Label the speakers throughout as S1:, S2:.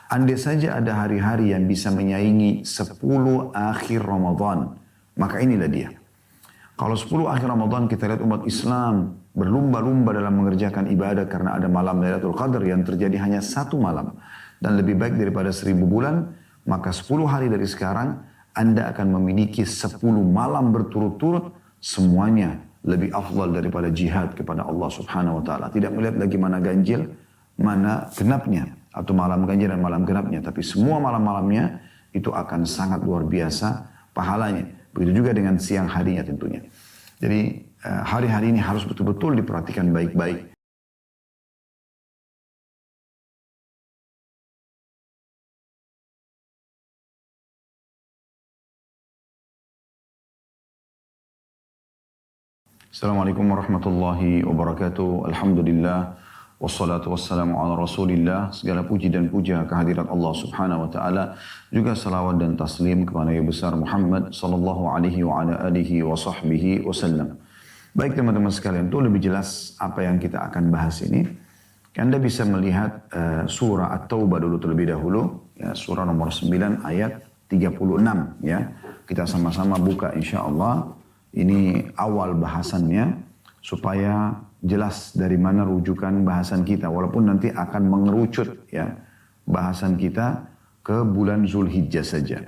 S1: Andai saja ada hari-hari yang bisa menyaingi 10 akhir Ramadan, maka inilah dia. Kalau 10 akhir Ramadan kita lihat umat Islam berlumba-lumba dalam mengerjakan ibadah karena ada malam Lailatul Qadar yang terjadi hanya satu malam. Dan lebih baik daripada 1000 bulan, maka 10 hari dari sekarang Anda akan memiliki 10 malam berturut-turut, semuanya lebih afdal daripada jihad kepada Allah Subhanahu wa taala. Tidak melihat lagi mana ganjil, mana genapnya, atau malam ganjil dan malam genapnya, tapi semua malam-malamnya itu akan sangat luar biasa pahalanya. Begitu juga dengan siang harinya tentunya. Jadi hari-hari ini harus betul-betul diperhatikan baik-baik. Assalamualaikum warahmatullahi wabarakatuh. Alhamdulillah. Wassalatu wassalamu ala rasulillah. Segala puji dan puja kehadirat Allah subhanahu wa ta'ala. Juga salawat dan taslim kepada Nabi besar Muhammad sallallahu alaihi wa ala alihi wa sahbihi wasallam. Baik teman-teman sekalian, itu lebih jelas apa yang kita akan bahas ini. Anda bisa melihat surah At-Taubah dulu terlebih dahulu. Ya, surah nomor 9 ayat 36. Ya. Kita sama-sama buka insyaAllah. Ini awal bahasannya supaya jelas dari mana rujukan bahasan kita. Walaupun nanti akan mengerucut ya bahasan kita ke bulan Zulhijjah saja.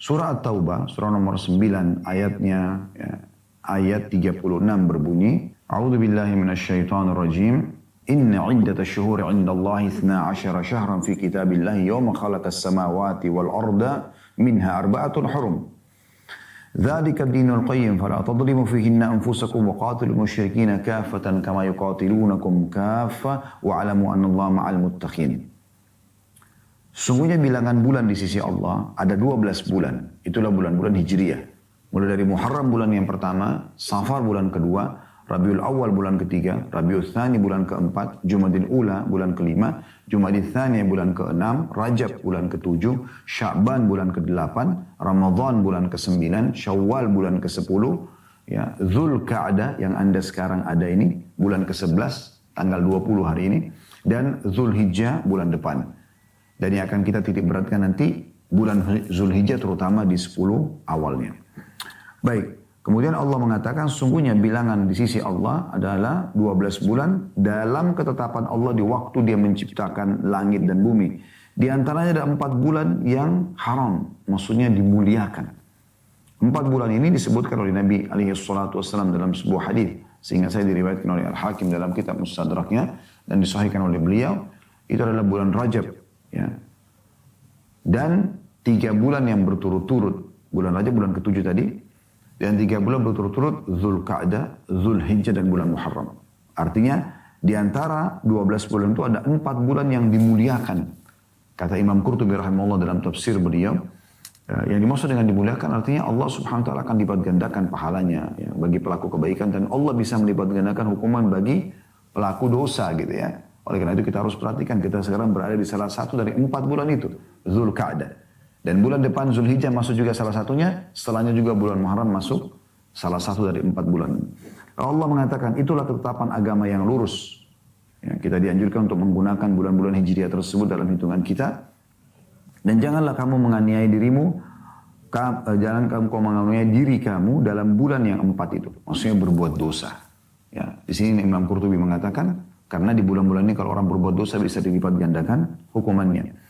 S1: Surah At-Taubah, surah nomor 9 ayatnya ya, ayat 36 berbunyi, A'udzu billahi minasyaitonir rajim. Inna 'iddatash shuhuri 'indallahi 12 syahran fi kitabillahi yawma khalaqas samawati wal arda minha arba'atun hurum. ذلك الدين القيم فلا تظلموا فيهن أنفسكم وقاتلوا المشركين كافة كما يقاتلونكم كافة واعلموا أن الله مع المتقين. Sungguhnya bilangan bulan di sisi Allah ada 12 bulan. Itulah bulan-bulan Hijriyah. Mulai dari Muharram bulan yang pertama, Safar bulan kedua, Rabiul Awal bulan ketiga, Rabiul Tsani bulan keempat, Jumadil Ula bulan kelima, Jumadil Tsani bulan keenam, Rajab bulan ketujuh, Sya'ban bulan kedelapan, Ramadan bulan kesembilan, Syawal bulan kesepuluh, ya, Dzulqa'dah yang Anda sekarang ada ini, bulan ke-11, tanggal 20 hari ini, dan Zulhijjah bulan depan. Dan yang akan kita titik beratkan nanti, bulan Zulhijjah terutama di 10 awalnya. Baik. Kemudian Allah mengatakan sungguhnya bilangan di sisi Allah adalah 12 bulan dalam ketetapan Allah di waktu dia menciptakan langit dan bumi. Di antaranya ada 4 bulan yang haram, maksudnya dimuliakan. 4 bulan ini disebutkan oleh Nabi SAW dalam sebuah hadis, sehingga saya diriwayatkan oleh Al-Hakim dalam kitab Mustadraknya dan disahihkan oleh beliau. Itu adalah bulan Rajab, ya. Dan 3 bulan yang berturut-turut, bulan Rajab bulan ke-7 tadi. Dan 3 bulan berturut-turut Dzulqa'dah, Zulhijjah dan bulan Muharram. Artinya di antara 12 bulan itu ada 4 bulan yang dimuliakan. Kata Imam Qurtubi rahimahullah dalam tafsir beliau, yang dimaksud dengan dimuliakan artinya Allah subhanahu wa ta'ala akan lipat gandakan pahalanya ya, bagi pelaku kebaikan. Dan Allah bisa melipat gandakan hukuman bagi pelaku dosa gitu ya. Oleh karena itu kita harus perhatikan kita sekarang berada di salah satu dari 4 bulan itu, Dzulqa'dah. Dan bulan depan Zulhijjah masuk juga salah satunya, setelahnya juga bulan Muharram masuk salah satu dari 4 bulan. Allah mengatakan itulah ketetapan agama yang lurus. Ya, kita dianjurkan untuk menggunakan bulan-bulan Hijriah tersebut dalam hitungan kita. Dan janganlah kamu menganiaya dirimu, jangan kamu menganiaya diri kamu dalam bulan yang 4 itu. Maksudnya berbuat dosa. Ya, di sini Imam Qurtubi mengatakan karena di bulan-bulan ini kalau orang berbuat dosa bisa dilipat gandakan hukumannya.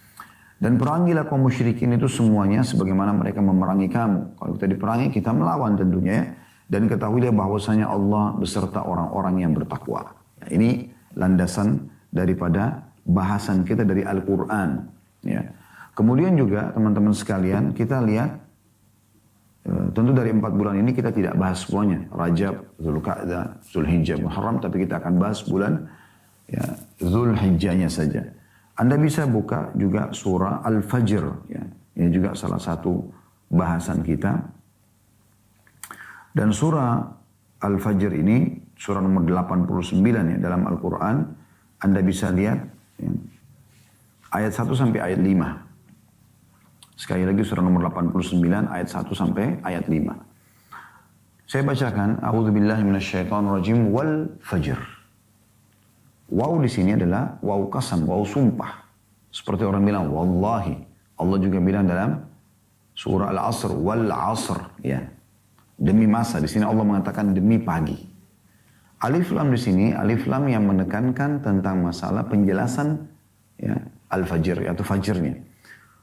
S1: Dan perangilah kaum musyrikin itu semuanya sebagaimana mereka memerangi kamu. Kalau kita diperangi, kita melawan tentunya ya. Dan ketahuilah bahwasanya Allah beserta orang-orang yang bertakwa. Ya, ini landasan daripada bahasan kita dari Al-Quran. Ya. Kemudian juga teman-teman sekalian, kita lihat, tentu dari 4 bulan ini kita tidak bahas semuanya. Rajab, Dzulqa'dah, Zulhijjah, Muharram, tapi kita akan bahas bulan ya, Zulhijjahnya saja. Anda bisa buka juga surah Al-Fajr. Ya. Ini juga salah satu bahasan kita. Dan surah Al-Fajr ini, surah nomor 89 ya, dalam Al-Quran. Anda bisa lihat ya, ayat 1 sampai ayat 5. Sekali lagi surah nomor 89 ayat 1 sampai ayat 5. Saya bacakan, A'udzubillahi minasyaitonirrajim wal fajr. Waw di sini adalah waw kasam, waw sumpah. Seperti orang bilang wallahi. Allah juga bilang dalam surah Al-Asr, wal asr, ya. Demi masa, di sini Allah mengatakan demi pagi. Alif lam di sini, alif lam yang menekankan tentang masalah penjelasan ya, al-fajr atau fajrnya.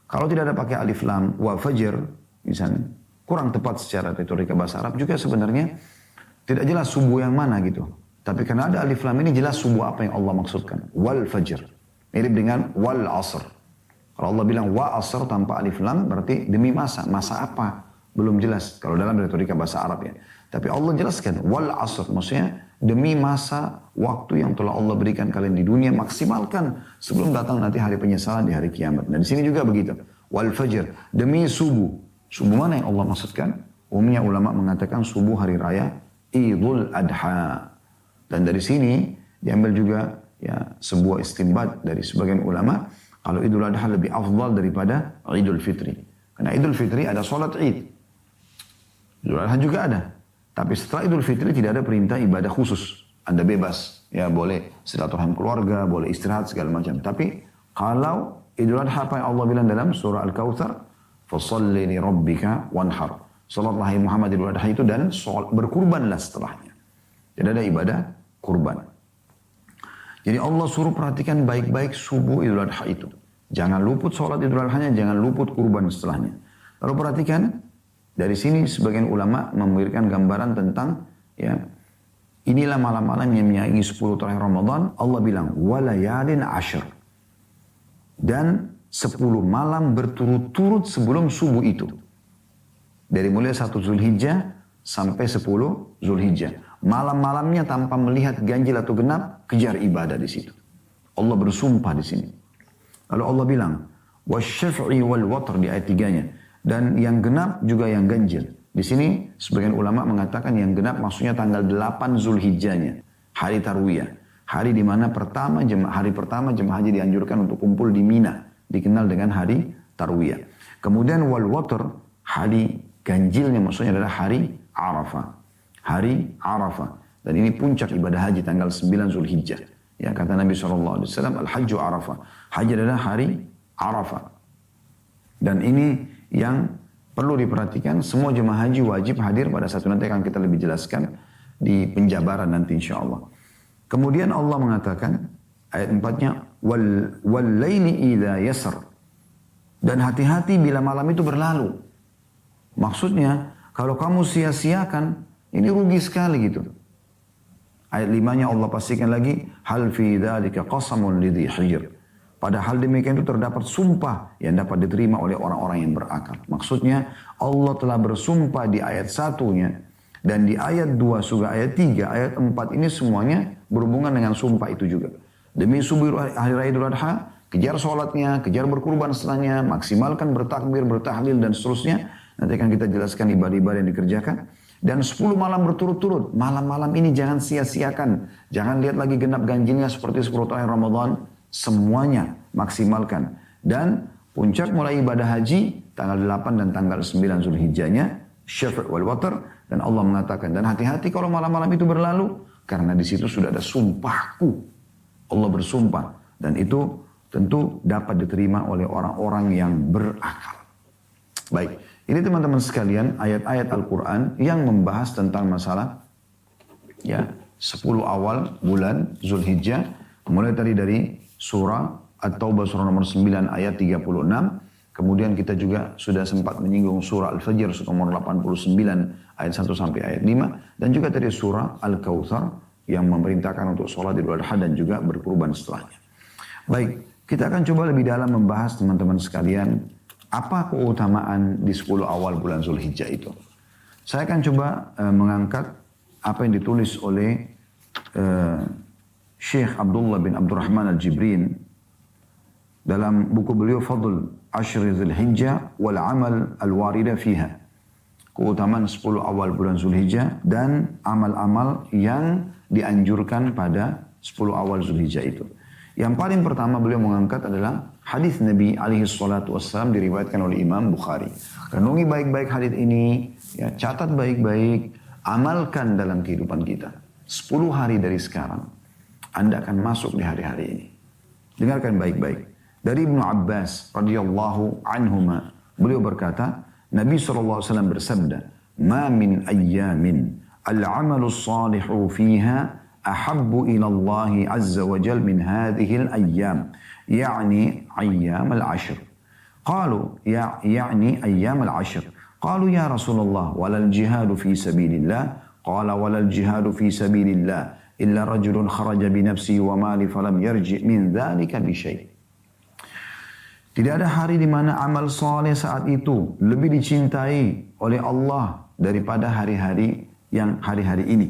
S1: Kalau tidak ada pakai alif lam wa fajr misalnya, kurang tepat secara retorika bahasa Arab juga sebenarnya tidak jelas subuh yang mana gitu. Tapi karena ada alif lam ini jelas subuh apa yang Allah maksudkan. Wal fajr. Mirip dengan wal asr. Kalau Allah bilang wa asr tanpa alif lam berarti demi masa. Masa apa? Belum jelas kalau dalam retorika bahasa Arab ya. Tapi Allah jelaskan wal asr, maksudnya demi masa waktu yang telah Allah berikan kalian di dunia, maksimalkan sebelum datang nanti hari penyesalan di hari kiamat. Dan di sini juga begitu. Wal fajr, demi subuh. Subuh mana yang Allah maksudkan? Umumnya ulama mengatakan subuh hari raya Idul Adha. Dan dari sini diambil juga ya sebuah istinbat dari sebagian ulama, kalau Idul Adha lebih afdal daripada Idul Fitri. Karena Idul Fitri ada sholat Id. Idul Adha juga ada. Tapi setelah Idul Fitri tidak ada perintah ibadah khusus. Anda bebas. Ya boleh silaturahim keluarga, boleh istirahat segala macam. Tapi kalau Idul Adha apa yang Allah bilang dalam surah Al-Kautsar, fasalli li rabbika wanhar. Salatlah hai Muhammad Idul Adha itu dan berkurbanlah setelahnya. Tidak ada ibadah kurban. Jadi Allah suruh perhatikan baik-baik subuh Idul Adha itu. Jangan luput sholat Idul Adha-nya, jangan luput kurban setelahnya. Lalu perhatikan, dari sini sebagian ulama memberikan gambaran tentang ya inilah malam-malam yang menyaingi 10 terakhir Ramadan. Allah bilang walayalin ashr, dan 10 malam berturut-turut sebelum subuh itu. Dari mulai 1 Zulhijjah sampai 10 Zulhijjah. Malam-malamnya tanpa melihat ganjil atau genap, kejar ibadah di situ. Allah bersumpah di sini. Lalu Allah bilang wasyaf'i wal watr di ayat 3-nya. Dan yang genap juga yang ganjil. Di sini sebagian ulama mengatakan yang genap maksudnya tanggal 8 Zulhijjahnya. Hari Tarwiyah. Hari di mana hari pertama jemaah haji dianjurkan untuk kumpul di Mina. Dikenal dengan hari Tarwiyah. Kemudian wal watr, hari ganjilnya maksudnya adalah hari Arafah. Hari Arafah. Dan ini puncak ibadah haji tanggal 9 Zulhijjah. Ya kata Nabi SAW, Al-Hajju Arafah. Haji adalah hari Arafah. Dan ini yang perlu diperhatikan, semua jemaah haji wajib hadir pada saat nanti akan kita lebih jelaskan di penjabaran nanti insya Allah. Kemudian Allah mengatakan, ayat 4-nya, wal laili idha yasr. Dan hati-hati bila malam itu berlalu. Maksudnya, kalau kamu sia-siakan, ini rugi sekali gitu. Ayat 5-nya Allah pastikan lagi, hal fi dzalika qasamun lidhi hijr. Padahal demikian itu terdapat sumpah yang dapat diterima oleh orang-orang yang berakal. Maksudnya Allah telah bersumpah di ayat 1-nya. Dan di ayat 2 juga ayat 3, ayat 4 ini semuanya berhubungan dengan sumpah itu juga. Demi subuh hari raya Idul Adha, kejar sholatnya, kejar berkurban setelahnya, maksimalkan bertakbir, bertahlil dan seterusnya. Nanti akan kita jelaskan ibadah-ibadah yang dikerjakan. Dan 10 malam berturut-turut. Malam-malam ini jangan sia-siakan. Jangan lihat lagi genap ganjilnya seperti 10 tahun Ramadan. Semuanya maksimalkan. Dan puncak mulai ibadah haji tanggal 8 dan tanggal 9 Zulhijjahnya, syafaq wal watr. Dan Allah mengatakan, dan hati-hati kalau malam-malam itu berlalu, karena di situ sudah ada sumpahku. Allah bersumpah. Dan itu tentu dapat diterima oleh orang-orang yang berakal. Baik, ini teman-teman sekalian ayat-ayat Al-Quran yang membahas tentang masalah ya 10 awal bulan Zulhijjah. Mulai tadi dari surah At-Taubah surah nomor 9 ayat 36. Kemudian kita juga sudah sempat menyinggung surah Al-Fajr surah nomor 89 ayat 1 sampai ayat 5. Dan juga tadi surah Al-Kautsar yang memerintahkan untuk sholat Idul Adha dan juga berkurban setelahnya. Baik, kita akan coba lebih dalam membahas teman-teman sekalian apa keutamaan di 10 awal bulan Zulhijjah itu. Saya akan coba mengangkat apa yang ditulis oleh Syekh Abdullah bin Abdurrahman Al-Jibrin dalam buku beliau Fadl Ashri Zulhijjah wal Amal Al-Warida Fiha. Keutamaan 10 awal bulan Zulhijjah dan amal-amal yang dianjurkan pada 10 awal Zulhijjah itu. Yang paling pertama beliau mengangkat adalah hadis Nabi alaihi salatu wassalam diriwayatkan oleh Imam Bukhari. Renungi baik-baik hadis ini, ya, catat baik-baik, amalkan dalam kehidupan kita. 10 hari dari sekarang, Anda akan masuk di hari-hari ini. Dengarkan baik-baik. Dari Ibnu Abbas radhiyallahu anhuma, beliau berkata, Nabi SAW bersabda, "Ma min ayyamin al-'amalu as-salihu fiha ahabbu ila Allah azza wa jal min hadhihi al-ayyam." يعني أيام العشر قالوا يعني أيام العشر قالوا يا رسول الله ولا الجهاد في سبيل الله قال ولا الجهاد في سبيل الله إلا رجل خرج بنفسه وماله فلم يرجع من ذلك بشيء. Tidak ada hari di mana amal soleh saat itu lebih dicintai oleh Allah daripada hari-hari ini,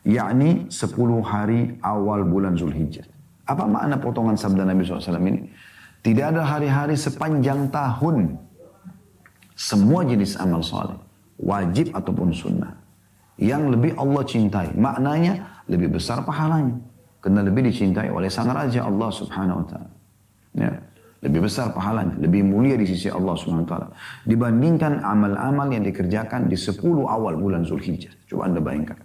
S1: yakni 10 hari awal bulan Zulhijjah. Apa makna potongan sabda Nabi SAW ini? Tidak ada hari-hari sepanjang tahun. Semua jenis amal soleh, wajib ataupun sunnah, yang lebih Allah cintai. Maknanya lebih besar pahalanya. Karena lebih dicintai oleh Sang Raja Allah Subhanahu Wa Taala. Ya, lebih besar pahalanya, lebih mulia di sisi Allah Subhanahu Wa Taala dibandingkan amal-amal yang dikerjakan di 10 awal bulan Zulhijjah. Coba Anda bayangkan.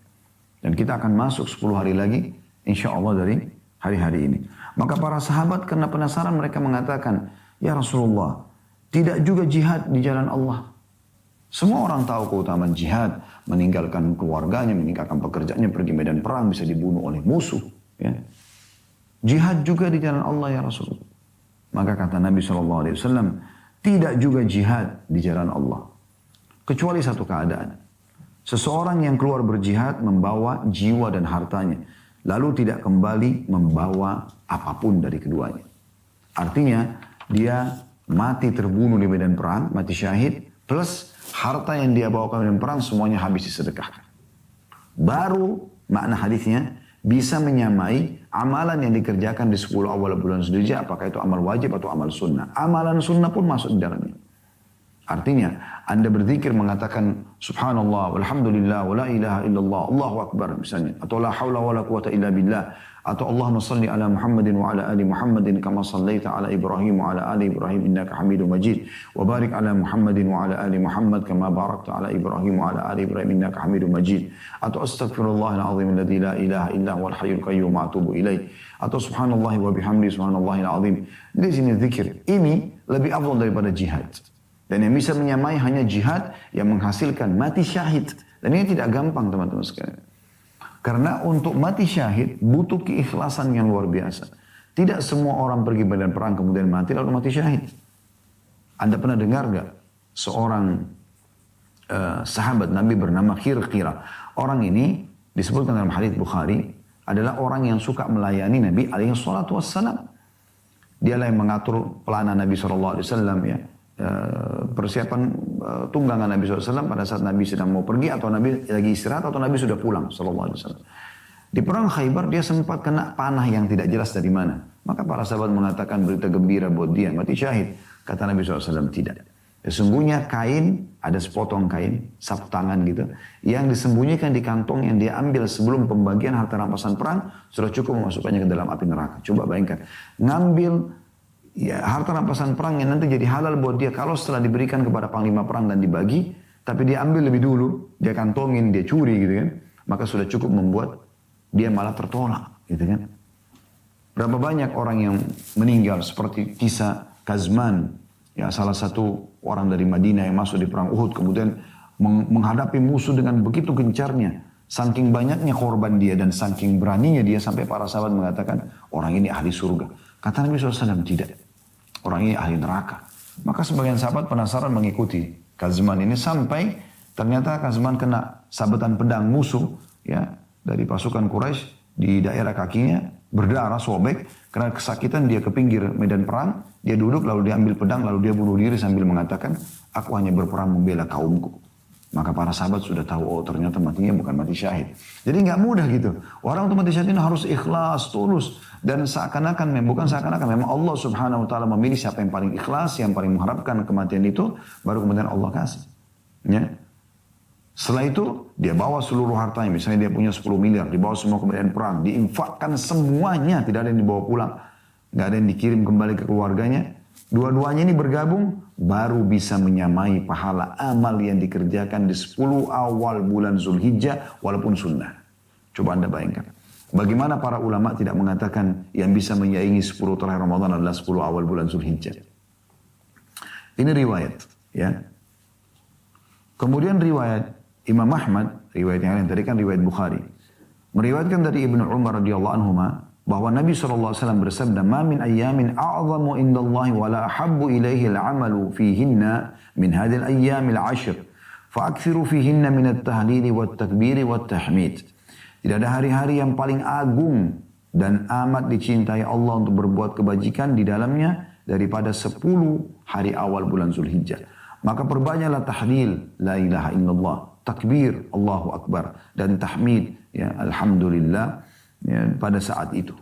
S1: Dan kita akan masuk 10 hari lagi, insya Allah dari hari-hari ini. Maka para sahabat karena penasaran mereka mengatakan, "Ya Rasulullah, tidak juga jihad di jalan Allah." Semua orang tahu keutamaan jihad, meninggalkan keluarganya, meninggalkan pekerjaannya, pergi medan perang, bisa dibunuh oleh musuh. Ya. Jihad juga di jalan Allah ya Rasulullah. Maka kata Nabi SAW, tidak juga jihad di jalan Allah. Kecuali satu keadaan. Seseorang yang keluar berjihad membawa jiwa dan hartanya, lalu tidak kembali membawa apapun dari keduanya. Artinya dia mati terbunuh di medan perang, mati syahid, plus harta yang dia bawa ke medan perang semuanya habis disedekahkan. Baru makna hadisnya bisa menyamai amalan yang dikerjakan di 10 awal bulan Zulhijjah, apakah itu amal wajib atau amal sunnah. Amalan sunnah pun masuk di dalamnya. Artinya, Anda berzikir mengatakan subhanallah, walhamdulillah, wa la ilaha illallah, Allahu akbar misalnya. Atau la hawla wa la quwata illa billah. Atau Allahumma salli ala Muhammadin wa ala ali Muhammadin kama sallaita ala Ibrahim wa ala ali Ibrahim innaka hamidun majid. Wa barik ala Muhammadin wa ala ali Muhammad kama barakta ala Ibrahim wa ala ali Ibrahim innaka hamidun majid. Atau astaghfirullahal azim alladzi la ilaha illa huwal hayyul qayyum wa atubu ilaih. Atau subhanallah wa bihamdi subhanallahil azim. Di sini zikir. Ini lebih afdal daripada jihad. Dan yang bisa menyamai hanya jihad yang menghasilkan mati syahid. Dan ini tidak gampang teman-teman sekalian. Karena untuk mati syahid butuh keikhlasan yang luar biasa. Tidak semua orang pergi medan perang kemudian mati lalu mati syahid. Anda pernah dengar gak seorang sahabat Nabi bernama Khirqirah. Orang ini disebutkan dalam hadits Bukhari adalah orang yang suka melayani Nabi alaihi salatu wassalam. Dialah yang mengatur pelana Nabi SAW ya. Persiapan tunggangan Nabi SAW pada saat Nabi sedang mau pergi atau Nabi lagi istirahat atau Nabi sudah pulang SAW. Di perang Khaybar dia sempat kena panah yang tidak jelas dari mana. Maka para sahabat mengatakan berita gembira buat dia, mati syahid. Kata Nabi SAW tidak. Sesungguhnya kain, ada sepotong kain, sapu tangan gitu, yang disembunyikan di kantong yang dia ambil sebelum pembagian harta rampasan perang, sudah cukup memasukkannya ke dalam api neraka. Coba bayangkan, ngambil ya, harta rampasan perang yang nanti jadi halal buat dia kalau setelah diberikan kepada panglima perang dan dibagi, tapi dia ambil lebih dulu, dia kantongin, dia curi gitu kan, maka sudah cukup membuat dia malah tertolak gitu kan. Berapa banyak orang yang meninggal seperti kisah Kazman, ya salah satu orang dari Madinah yang masuk di perang Uhud kemudian menghadapi musuh dengan begitu gencarnya, saking banyaknya korban dia dan saking beraninya dia sampai para sahabat mengatakan orang ini ahli surga. Kata Nabi SAW tidak. Orang ini ahli neraka. Maka sebagian sahabat penasaran mengikuti Kazman ini sampai ternyata Kazman kena sabetan pedang musuh ya dari pasukan Quraisy di daerah kakinya berdarah sobek karena kesakitan. Dia ke pinggir medan perang, dia duduk lalu dia ambil pedang lalu dia bunuh diri sambil mengatakan aku hanya berperang membela kaumku. Maka para sahabat sudah tahu, oh ternyata matinya bukan mati syahid. Jadi nggak mudah gitu. Orang untuk mati syahid ini harus ikhlas, tulus. Dan seakan-akan, bukan seakan-akan, memang Allah Subhanahu Wa Taala memilih siapa yang paling ikhlas, yang paling mengharapkan kematian itu, baru kemudian Allah kasih. Ya. Setelah itu, dia bawa seluruh hartanya. Misalnya dia punya 10 miliar, dibawa semua ke medan perang. Diinfakkan semuanya, tidak ada yang dibawa pulang. Nggak ada yang dikirim kembali ke keluarganya. Dua-duanya ini bergabung, baru bisa menyamai pahala amal yang dikerjakan di 10 awal bulan Zulhijjah, walaupun sunnah. Coba Anda bayangkan. Bagaimana para ulama tidak mengatakan yang bisa menyaingi 10 terakhir Ramadan adalah 10 awal bulan Zulhijjah. Ini riwayat, ya. Kemudian riwayat Imam Ahmad, riwayat yang lain tadi kan riwayat Bukhari. Meriwayatkan dari Ibnu Umar radhiyallahu anhuma bahwa Nabi SAW bersabda, "Ma min ayyamin a'zamu indallahi wa la ahabbu ilaihi al-'amalu fihinna min hadhihi al-ayyam al-'ashr, fa'akthiru fihinna min at-tahlili wat-takbiri wat-tahmid." Tidak ada hari-hari yang paling agung dan amat dicintai Allah untuk berbuat kebajikan di dalamnya daripada 10 hari awal bulan Zulhijjah. Maka perbanyaklah tahlil, la ilaha illallah, takbir, Allahu Akbar, dan tahmid, ya, alhamdulillah, ya, pada saat itu.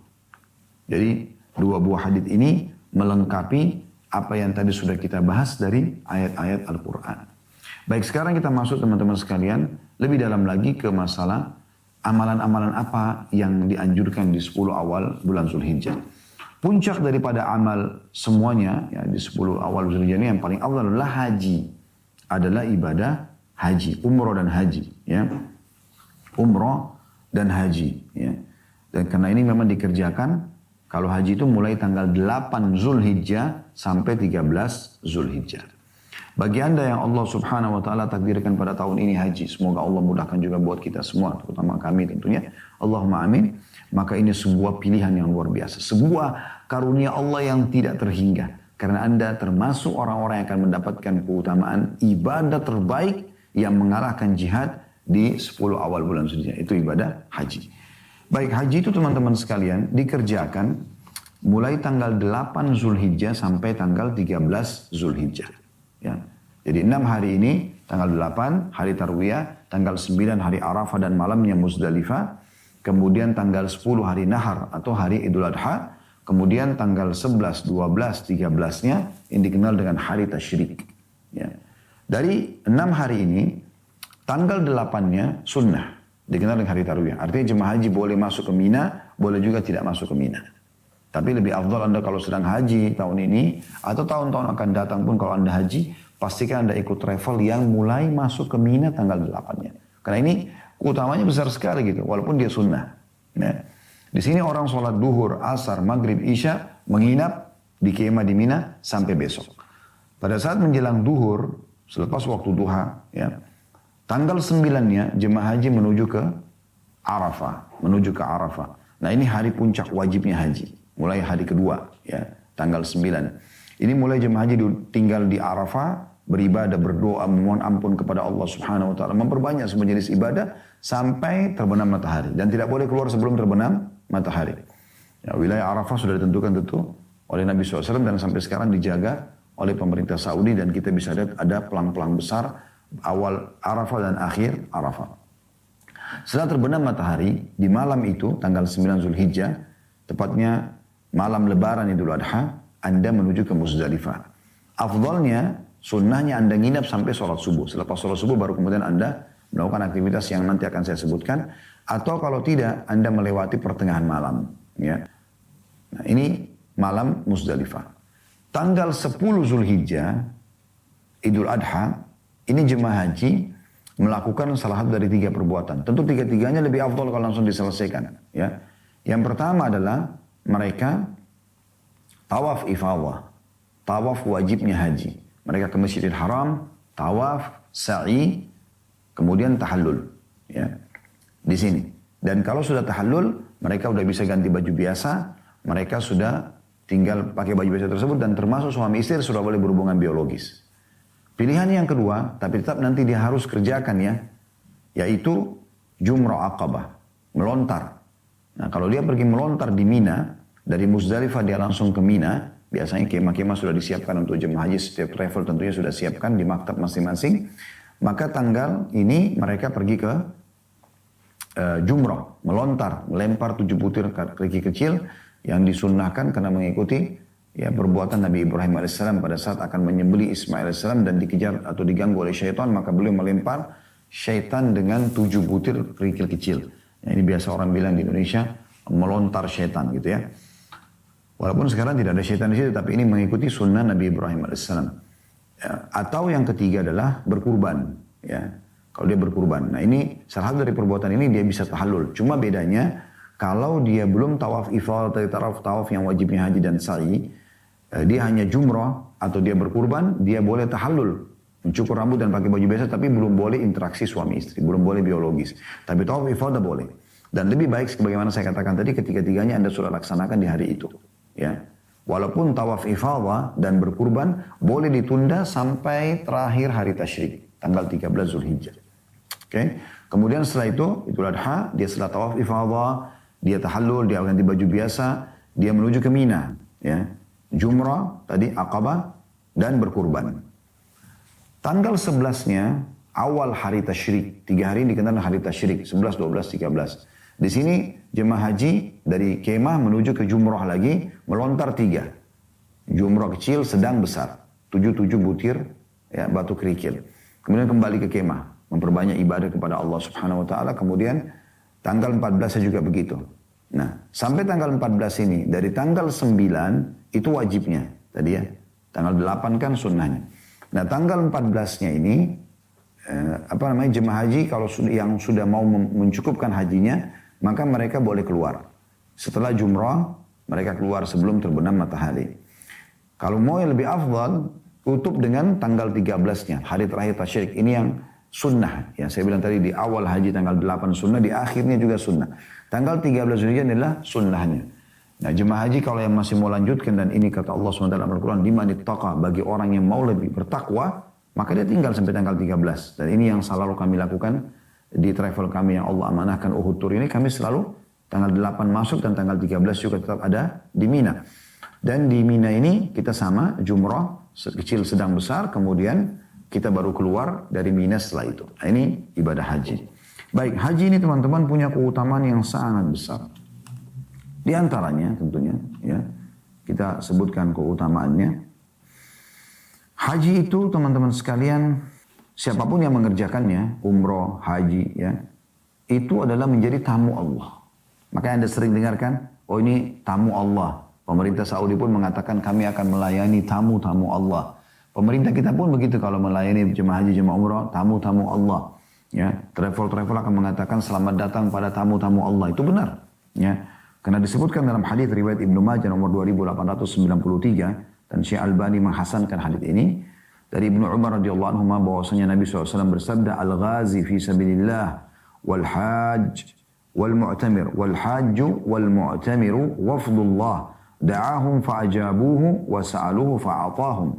S1: Jadi dua buah hadits ini melengkapi apa yang tadi sudah kita bahas dari ayat-ayat Al-Quran. Baik, sekarang kita masuk teman-teman sekalian lebih dalam lagi ke masalah amalan-amalan apa yang dianjurkan di 10 awal bulan Zulhijjah. Puncak daripada amal semuanya, ya, di 10 awal Zulhijjah ini yang paling awal adalah haji. Adalah ibadah haji, umroh dan haji, ya. Umroh dan haji, ya. Dan karena ini memang dikerjakan, kalau haji itu mulai tanggal 8 Zulhijjah sampai 13 Zulhijjah. Bagi anda yang Allah subhanahu wa ta'ala takdirkan pada tahun ini haji, semoga Allah mudahkan juga buat kita semua, terutama kami tentunya, Allahumma amin. Maka ini sebuah pilihan yang luar biasa, sebuah karunia Allah yang tidak terhingga. Karena anda termasuk orang-orang yang akan mendapatkan keutamaan ibadah terbaik yang mengalahkan jihad di 10 awal bulan Zulhijjah, itu ibadah haji. Baik, haji itu teman-teman sekalian dikerjakan mulai tanggal 8 Zulhijjah sampai tanggal 13 Zulhijjah. Ya. Jadi 6 hari ini, tanggal 8 hari Tarwiyah, tanggal 9 hari Arafah dan malamnya Muzdalifah, kemudian tanggal 10 hari Nahar atau hari Idul Adha, kemudian tanggal 11, 12, 13-nya yang dikenal dengan hari Tasyrik. Ya. Dari 6 hari ini, tanggal 8-nya sunnah, dikenal dengan hari Tarwiyah. Artinya jemaah haji boleh masuk ke Mina, boleh juga tidak masuk ke Mina. Tapi lebih afdal anda kalau sedang haji tahun ini, atau tahun-tahun akan datang pun kalau anda haji, pastikan anda ikut travel yang mulai masuk ke Mina tanggal 8-nya. Karena ini utamanya besar sekali gitu, walaupun dia sunnah. Ya. Di sini orang sholat duhur, asar, maghrib, isya, menginap di kemah di Mina sampai besok. Pada saat menjelang duhur, selepas waktu duha, ya, tanggal 9-nya jemaah haji menuju ke Arafah. Nah ini hari puncak wajibnya haji. Mulai hari kedua, ya, tanggal 9. Ini mulai jemaah haji tinggal di Arafah, beribadah, berdoa, memohon ampun kepada Allah Subhanahu wa ta'ala, memperbanyak semua jenis ibadah sampai terbenam matahari, dan tidak boleh keluar sebelum terbenam matahari. Ya, wilayah Arafah sudah ditentukan tentu oleh Nabi SAW dan sampai sekarang dijaga oleh pemerintah Saudi, dan kita bisa lihat ada pelang-pelang besar awal Arafah dan akhir Arafah. Setelah terbenam matahari di malam itu tanggal 9 Zulhijjah, tepatnya malam lebaran Idul Adha, anda menuju ke Muzdalifah. Afdalnya, sunnahnya anda nginap sampai sholat subuh. Selepas sholat subuh baru kemudian anda melakukan aktivitas yang nanti akan saya sebutkan. Atau kalau tidak, anda melewati pertengahan malam. Ya. Nah, ini malam Muzdalifah. Tanggal 10 Zulhijjah, Idul Adha, ini jemaah haji melakukan salah satu dari 3 perbuatan. Tentu 3-3-nya lebih afdal kalau langsung diselesaikan. Ya. Yang pertama adalah mereka tawaf ifadah, tawaf wajibnya haji. Mereka ke Masjidil Haram, tawaf, sa'i, kemudian tahallul. Ya, di sini. Dan kalau sudah tahallul, mereka sudah bisa ganti baju biasa, mereka sudah tinggal pakai baju biasa tersebut, dan termasuk suami istri sudah boleh berhubungan biologis. Pilihan yang kedua, tapi tetap nanti dia harus kerjakan ya, yaitu Jumrah Aqabah, melontar. Nah kalau dia pergi melontar di Mina, dari Muzdalifah dia langsung ke Mina, biasanya kemah-kemah sudah disiapkan untuk jemaah haji, setiap travel tentunya sudah siapkan di maktab masing-masing. Maka tanggal ini mereka pergi ke Jumrah, melontar, melempar 7 butir kerikil kecil yang disunnahkan karena mengikuti ya perbuatan Nabi Ibrahim AS pada saat akan menyembelih Ismail AS dan dikejar atau diganggu oleh syaitan, maka beliau melempar syaitan dengan 7 butir kerikil kecil. Ya, ini biasa orang bilang di Indonesia melontar syaitan gitu ya. Walaupun sekarang tidak ada syaitan di situ, tapi ini mengikuti sunnah Nabi Ibrahim AS. Ya, atau yang ketiga adalah berkurban. Ya, kalau dia berkurban. Nah ini salah satu dari perbuatan ini dia bisa tahallul. Cuma bedanya kalau dia belum tawaf ifadah dari tawaf yang wajibnya haji dan sa'i, dia hanya jumrah atau dia berkurban, dia boleh tahallul, mencukur rambut dan pakai baju biasa, tapi belum boleh interaksi suami istri, belum boleh biologis. Tapi tawaf ifadah boleh. Dan lebih baik sebagaimana saya katakan tadi, ketiga-tiganya Anda sudah laksanakan di hari itu. Ya. Walaupun tawaf ifadah dan berkurban boleh ditunda sampai terakhir hari tasyrik, tanggal 13 Zulhijjah. Oke. Kemudian setelah itu, Idul Adha, dia setelah tawaf ifadah, dia tahallul, dia ganti baju biasa, dia menuju ke Mina, ya. Jumrah, tadi Aqabah, dan berkurban. Tanggal 11-nya, awal hari tasyrik. 3 hari dikenal hari tasyrik, 11, 12, 13. Di sini jemaah haji dari kemah menuju ke jumrah lagi, melontar 3. Jumrah kecil, sedang, besar. 7 butir ya, batu kerikil. Kemudian kembali ke kemah, memperbanyak ibadah kepada Allah Subhanahu wa taala. Kemudian tanggal 14 juga begitu. Nah, sampai tanggal 14 ini, dari tanggal 9 itu wajibnya tadi ya. Tanggal 8 kan sunnahnya. Nah, tanggal 14-nya ini jemaah haji kalau yang sudah mau mencukupkan hajinya, maka mereka boleh keluar. Setelah jumrah, mereka keluar sebelum terbenam matahari. Kalau mau yang lebih afdal, tutup dengan tanggal 13-nya, hari terakhir tasyrik. Ini yang sunnah. Yang saya bilang tadi di awal haji tanggal 8 sunnah, di akhirnya juga sunnah. Tanggal 13 Zulhijjah adalah sunnahnya. Nah, jemaah haji kalau yang masih mau lanjutkan, dan ini kata Allah SWT dalam Al-Quran, liman ittaqa, bagi orang yang mau lebih bertakwa, maka dia tinggal sampai tanggal 13. Dan ini yang selalu kami lakukan di travel kami yang Allah amanahkan Uhud Tour ini. Kami selalu tanggal 8 masuk dan tanggal 13 juga tetap ada di Mina. Dan di Mina ini kita sama jumrah, kecil, sedang, besar. Kemudian kita baru keluar dari Mina setelah itu. Nah, ini ibadah haji. Baik, haji ini teman-teman punya keutamaan yang sangat besar. Di antaranya tentunya ya, kita sebutkan keutamaannya. Haji itu teman-teman sekalian, siapapun yang mengerjakannya, umroh, haji ya, itu adalah menjadi tamu Allah. Makanya Anda sering dengarkan, oh ini tamu Allah. Pemerintah Saudi pun mengatakan kami akan melayani tamu-tamu Allah. Pemerintah kita pun begitu kalau melayani jemaah haji, jemaah umroh, tamu-tamu Allah. Ya, travel akan mengatakan selamat datang pada tamu-tamu Allah. Itu benar. Ya, karena disebutkan dalam hadis riwayat Ibnu Majah nomor 2893 dan Syekh Albani menghasankan hadis ini dari Ibnu Umar radhiyallahu anhu bahwasanya Nabi SAW bersabda, al-ghazi fi sabilillah wal hajj wal mu'tamir wal hajju wal mu'tamiru wafdullah da'ahum fa'ajabuhu wa sa'aluhu fa'atahum.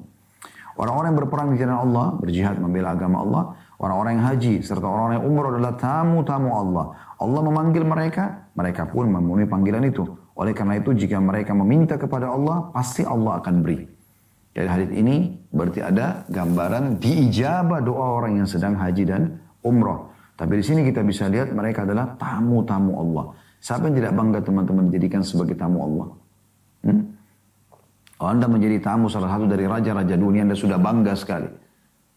S1: Orang-orang yang berperang di jalan Allah, berjihad membela agama Allah, orang-orang yang haji serta orang-orang yang umrah adalah tamu-tamu Allah. Allah memanggil mereka, mereka pun memenuhi panggilan itu. Oleh karena itu jika mereka meminta kepada Allah, pasti Allah akan beri. Dari hadis ini berarti ada gambaran diijabah doa orang yang sedang haji dan umrah. Tapi di sini kita bisa lihat mereka adalah tamu-tamu Allah. Siapa yang tidak bangga teman-teman dijadikan sebagai tamu Allah? Kalau Anda menjadi tamu salah satu dari raja-raja dunia, Anda sudah bangga sekali.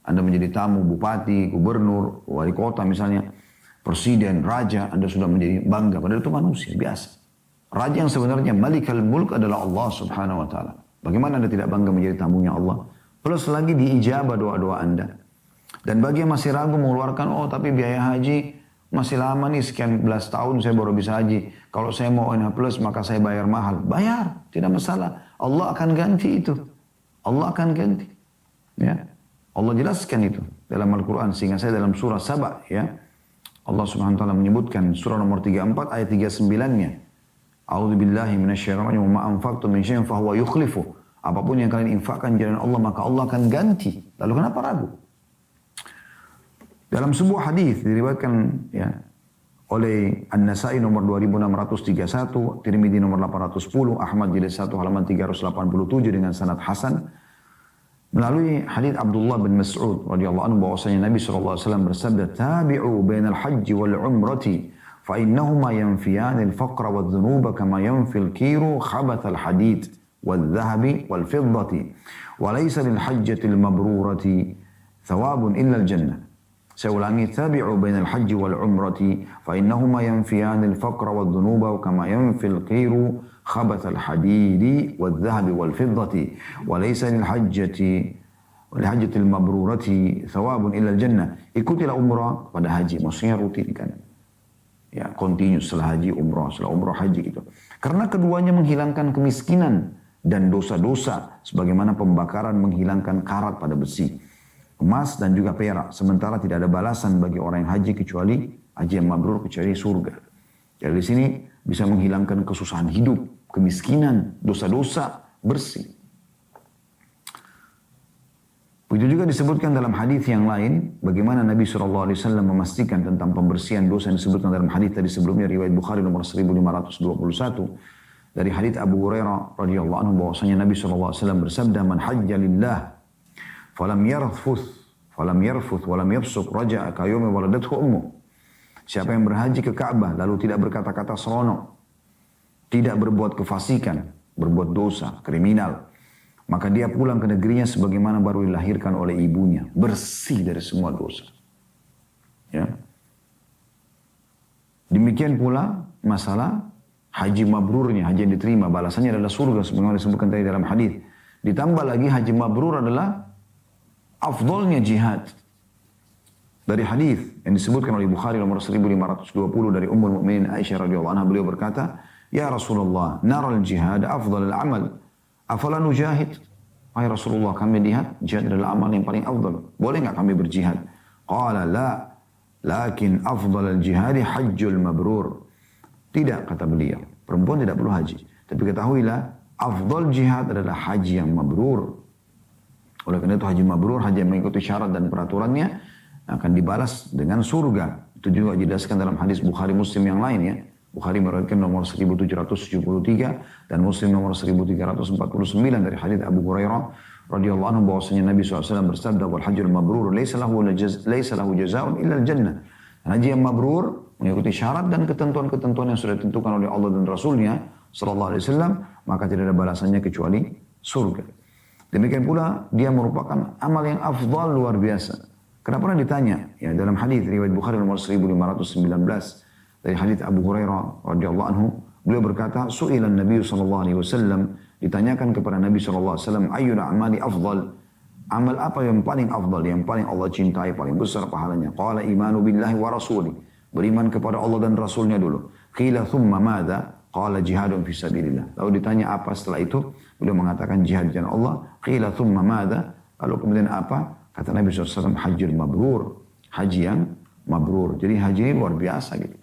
S1: Anda menjadi tamu bupati, gubernur, wali kota misalnya, presiden, raja, Anda sudah menjadi bangga. Padahal itu manusia biasa. Raja yang sebenarnya Malikal Mulk adalah Allah Subhanahu wa taala. Bagaimana Anda tidak bangga menjadi tamunya Allah? Plus lagi diijabah doa-doa Anda. Dan bagi yang masih ragu mengeluarkan, oh tapi biaya haji masih lama nih, sekian belas tahun saya baru bisa haji. Kalau saya mau NH Plus maka saya bayar mahal. Bayar, tidak masalah. Allah akan ganti itu. Allah akan ganti. Ya. Allah jelaskan itu dalam Al-Quran. Sehingga saya dalam surah Saba, ya, Allah Subhanahu wa taala menyebutkan surah nomor 34 ayat 39-nya. A'udzubillahi minasyaitonir rajim, wa ma anfaqtum min syai'in fahuwa yukhlifu. Apapun yang kalian infakkan jalan Allah, maka Allah akan ganti. Lalu kenapa ragu? Dalam sebuah hadis diriwayatkan ya oleh An-Nasai nomor 2631, Tirmidzi nomor 810, Ahmad jilid 1 halaman 387 dengan sanad hasan, melalui hadis Abdullah bin Mas'ud radhiyallahu anhu bahwasanya Nabi sallallahu alaihi wasallam bersabda, "Tabi'u bainal hajji wal umrati fa innahuma yanfiyan al-faqra wadh-dhunuba kama yanfi al-kiru khabath al-hadid wadh-dhahabi wal-fiddati wa laysa lil-hajjati al-mabrurati thawabun illa al-jannah." Saya ulangi, tabi'u bainal hajji wal umrati fa innahuma yanfiyan al-faqra wadh-dhunuba kama yanfi al-kiru khabath al-hadidi wadh-dhahabi wal-fiddati wa laysa lil-hajjati al-mabrurati thawabun illa al-jannah. Ikutilah umrah pada haji, maksudnya rutin kan. ya continue setelah haji umrah, setelah umrah haji gitu. Karena keduanya menghilangkan kemiskinan dan dosa-dosa sebagaimana pembakaran menghilangkan karat pada besi, emas dan juga perak. Sementara tidak ada balasan bagi orang yang haji kecuali haji yang mabrur, kecuali surga. Jadi di sini bisa menghilangkan kesusahan hidup, kemiskinan, dosa-dosa, bersih. Begitu juga disebutkan dalam hadis yang lain, bagaimana Nabi SAW memastikan tentang pembersihan dosa yang disebutkan dalam hadis tadi sebelumnya, riwayat Bukhari nomor 1521, dari hadis Abu Hurairah radhiyallahu anhu bahwasanya Nabi SAW bersabda, "Man hajja lillah falam yarfuth walam yafsuq raja'a ka yaumi waladathu ummuh." Siapa yang berhaji ke Ka'bah lalu tidak berkata-kata seronok, tidak berbuat kefasikan, berbuat dosa, kriminal, maka dia pulang ke negerinya sebagaimana baru dilahirkan oleh ibunya, bersih dari semua dosa. Ya. Demikian pula masalah haji mabrurnya, haji yang diterima, balasannya adalah surga sebagaimana disebutkan tadi dalam hadis. Ditambah lagi haji mabrur adalah afdolnya jihad. Dari hadis yang disebutkan oleh Bukhari nomor 1520 dari Ummul Mukminin Aisyah radhiyallahu anha, beliau berkata, "Ya Rasulullah, naral jihad afdal al-amal. Afala nujahid?" Wahai Rasulullah, kami lihat jihad adalah amal yang paling afdal. Boleh enggak kami berjihad? Qala la, lakin afdal al-jihad hajjul mabrur. Tidak, kata beliau, perempuan tidak perlu haji. Tapi ketahuilah, afdal jihad adalah haji yang mabrur. Oleh karena itu haji mabrur, haji yang mengikuti syarat dan peraturannya, akan dibalas dengan surga. Itu juga dijelaskan dalam hadis Bukhari Muslim yang lain ya. Bukhari meriwayatkan nomor 1773 dan Muslim nomor 1349 dari hadis Abu Hurairah radhiyallahu anhu bahwasanya Nabi SAW bersabda, "Wal hajjul mabrur laisa lahu jazaa'un illa al-jannah." Haji yang mabrur mengikuti syarat dan ketentuan-ketentuan yang sudah ditentukan oleh Allah dan Rasulnya sallallahu alaihi wasallam, maka tidak ada balasannya kecuali surga. Demikian pula dia merupakan amal yang afdal luar biasa. Kenapa pernah ditanya ya dalam hadis riwayat Bukhari nomor 1519 dari hadis Abu Hurairah radhiyallahu anhu, beliau berkata, "Su'ilan Nabi sallallahu alaihi wasallam," ditanyakan kepada Nabi sallallahu alaihi wasallam, "Ayyul a'mali afdal?" Amal apa yang paling afdal, yang paling Allah cintai, paling besar pahalanya? Qala imanu billahi wa rasuli. Beriman kepada Allah dan Rasulnya dulu. Qila thumma madza? Qala jihadun fi sabilillah. Lalu ditanya apa setelah itu? Beliau mengatakan jihad di jalan Allah. Qila thumma madza? Lalu kemudian apa? Kata Nabi SAW, hajjul mabrur. Haji yang mabrur. Jadi haji ini luar biasa gitu,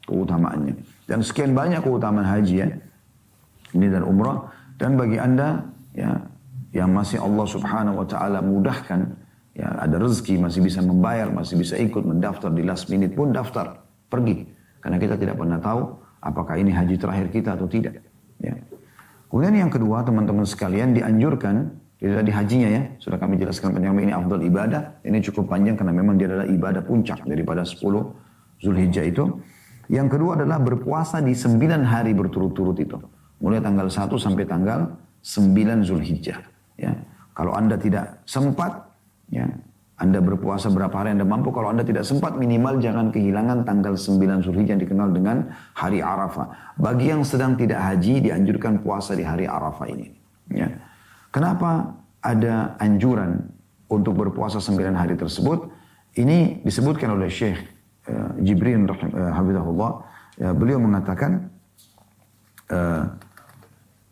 S1: keutamaannya. Dan sekian banyak keutamaan haji ya. Ini dan umrah. Dan bagi anda ya, yang masih Allah Subhanahu wa ta'ala mudahkan, ya ada rezeki, masih bisa membayar, masih bisa ikut mendaftar di last minute pun daftar, pergi. Karena kita tidak pernah tahu apakah ini haji terakhir kita atau tidak. Ya. Kemudian yang kedua, teman-teman sekalian, dianjurkan, itu tadi hajinya ya, sudah kami jelaskan panjang, ini afdal ibadah, ini cukup panjang karena memang dia adalah ibadah puncak daripada 10 Zulhijjah itu. Yang kedua adalah berpuasa di 9 hari berturut-turut itu. Mulai tanggal 1 sampai tanggal 9 Zulhijjah. Ya. Kalau anda tidak sempat, ya, anda berpuasa berapa hari anda mampu. Kalau anda tidak sempat, minimal jangan kehilangan tanggal 9 Zulhijjah yang dikenal dengan hari Arafah. Bagi yang sedang tidak haji, dianjurkan puasa di hari Arafah ini. Ya. Kenapa ada anjuran untuk berpuasa 9 hari tersebut? Ini disebutkan oleh Syekh Jibrin hafizahullah. Beliau mengatakan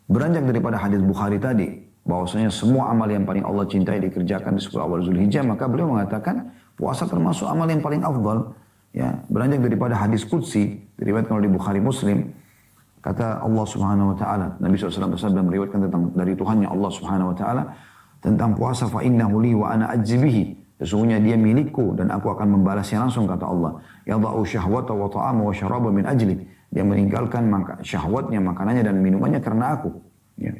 S1: beranjak daripada hadis Bukhari tadi bahwasanya semua amal yang paling Allah cintai dikerjakan di 10 awal Zulhijjah, maka beliau mengatakan puasa termasuk amal yang paling afdal. Ya, beranjak daripada hadis qudsi diriwayatkan oleh Bukhari Muslim. Kata Allah Subhanahu wa taala, Nabi SAW bersabda meriwayatkan tentang dari Tuhannya Allah Subhanahu wa taala tentang puasa, fa innahu li wa ana ajzi bihi. Sesungguhnya dia milikku dan aku akan membalasnya langsung, kata Allah. Yadha'u syahwata wa ta'ama wa syaraba min ajli. Dia meninggalkan syahwatnya, makanannya dan minumannya karena aku. Ya.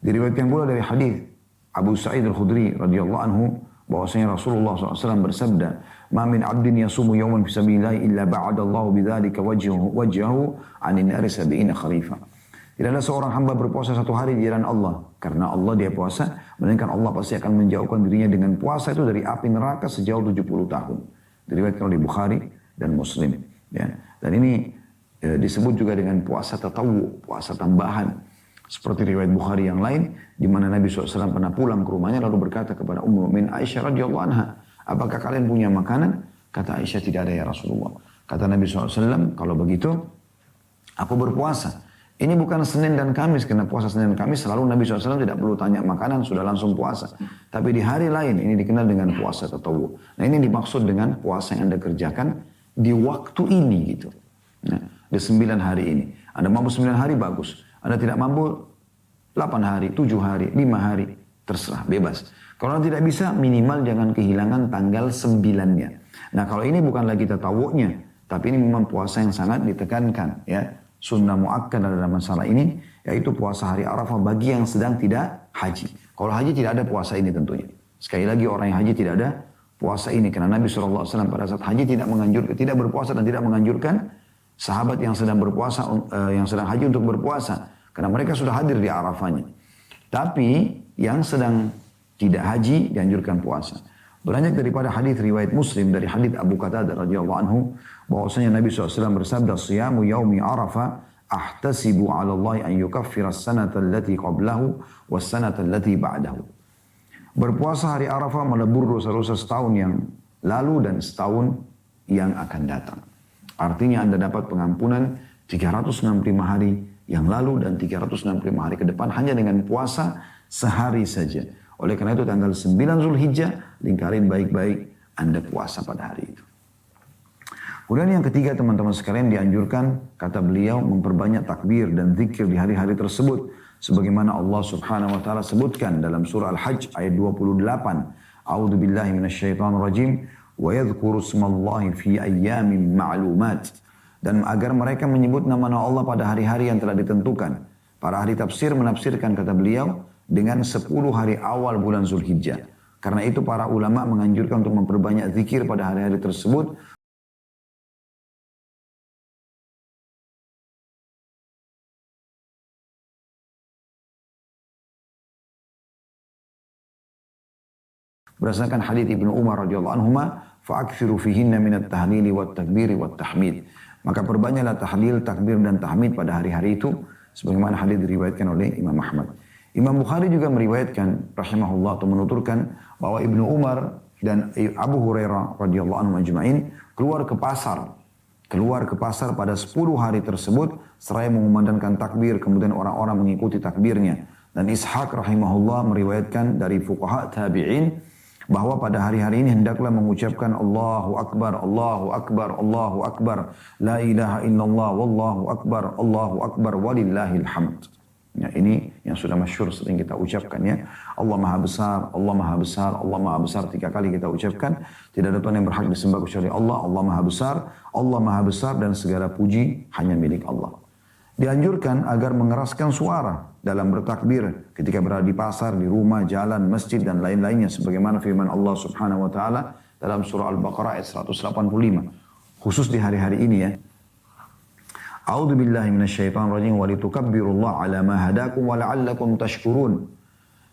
S1: Diriwayatkan pula dari hadis Abu Sa'id Al-Khudri radhiyallahu anhu bahwasanya Rasulullah SAW bersabda, "Ma min 'abdin yasumu yawman fi sabilillah illa ba'ada Allah bidzalika wajhahu 'anil nari 70 kharifa." Tidak ada seorang hamba berpuasa satu hari di jalan Allah karena Allah dia puasa, melainkan Allah pasti akan menjauhkan dirinya dengan puasa itu dari api neraka sejauh 70 tahun. Diriwayatkan oleh Bukhari dan Muslim. Ya. Dan ini disebut juga dengan puasa tatawu, puasa tambahan. Seperti riwayat Bukhari yang lain, di mana Nabi SAW pernah pulang ke rumahnya lalu berkata kepada Ummul Mukminin Aisyah radhiyallahu anha, "Apakah kalian punya makanan?" Kata Aisyah, "Tidak ada ya Rasulullah." Kata Nabi SAW, kalau begitu aku berpuasa. Ini bukan Senin dan Kamis, karena puasa Senin dan Kamis selalu Nabi SAW tidak perlu tanya makanan, sudah langsung puasa. Tapi di hari lain, ini dikenal dengan puasa tatawu. Nah ini dimaksud dengan puasa yang Anda kerjakan di waktu ini gitu. Nah, di 9 hari ini. Anda mampu 9 hari, bagus. Anda tidak mampu 8 hari, 7 hari, 5 hari, terserah, bebas. Kalau tidak bisa, minimal jangan kehilangan tanggal 9-nya. Nah kalau ini bukan lagi tatawu'nya, tapi ini memang puasa yang sangat ditekankan ya. Sunnah muakkad dalam masalah ini, yaitu puasa hari Arafah bagi yang sedang tidak haji. Kalau haji tidak ada puasa ini tentunya. Sekali lagi orang yang haji tidak ada puasa ini. Karena Nabi SAW pada saat haji tidak menganjurkan, tidak berpuasa dan tidak menganjurkan sahabat yang sedang berpuasa, yang sedang haji untuk berpuasa. Karena mereka sudah hadir di Arafahnya. Tapi yang sedang tidak haji dianjurkan puasa. Beranjak daripada hadis riwayat Muslim dari hadis Abu Qatadah radhiyallahu anhu bahwasanya Nabi SAW bersabda, "Siyamu yaumi Arafah ahtasibu 'ala Allah an yukaffira as-sanata allati qablahu was-sanata allati ba'dahu." Berpuasa hari Arafah melebur dosa-dosa setahun yang lalu dan setahun yang akan datang. Artinya Anda dapat pengampunan 365 hari yang lalu dan 365 hari ke depan hanya dengan puasa sehari saja. Oleh karena itu tanggal 9 Zulhijjah, lingkarin baik-baik Anda puasa pada hari itu. Kemudian yang ketiga teman-teman sekalian dianjurkan, kata beliau, memperbanyak takbir dan zikir di hari-hari tersebut. Sebagaimana Allah subhanahu wa ta'ala sebutkan dalam surah Al-Hajj ayat 28. A'udhu billahi minasyaitanir rajim. Wa yadhkuru smallahi fi ayyamin ma'lumat. Dan agar mereka menyebut nama Allah pada hari-hari yang telah ditentukan. Para ahli tafsir menafsirkan kata beliau, dengan 10 hari awal bulan Zulhijjah. Karena itu para ulama menganjurkan untuk memperbanyak zikir pada hari-hari tersebut. Berdasarkan hadits Ibnu Umar radhiyallahu anhuma, fa'akthiru fihinna minat tahlili wat takbiri wat tahmid. Maka perbanyaklah tahlil, takbir dan tahmid pada hari-hari itu. Sebagaimana hadits diriwayatkan oleh Imam Ahmad. Imam Bukhari juga meriwayatkan rahimahullah atau menuturkan bahwa Ibnu Umar dan Abu Hurairah radhiyallahu anhu ajma'in keluar ke pasar pada 10 hari tersebut seraya mengumandangkan takbir, kemudian orang-orang mengikuti takbirnya. Dan Ishaq rahimahullah meriwayatkan dari fuqaha tabi'in bahwa pada hari-hari ini hendaklah mengucapkan Allahu Akbar, Allahu Akbar, Allahu Akbar, la ilaha illallah, wallahu akbar, walillahil hamd. Ya, ini yang sudah masyhur sering kita ucapkan ya. Allah Maha Besar, Allah Maha Besar, Allah Maha Besar 3 kali kita ucapkan. Tidak ada Tuhan yang berhak disembah kecuali Allah, Allah Maha Besar, Allah Maha Besar dan segala puji hanya milik Allah. Dianjurkan agar mengeraskan suara dalam bertakbir ketika berada di pasar, di rumah, jalan, masjid dan lain-lainnya sebagaimana firman Allah Subhanahu wa taala dalam surah Al-Baqarah ayat 185. Khusus di hari-hari ini ya. A'udzu billahi minasyaitonir rajim wa litukabbirullaha 'ala ma hadakum wa la'allakum tashkurun.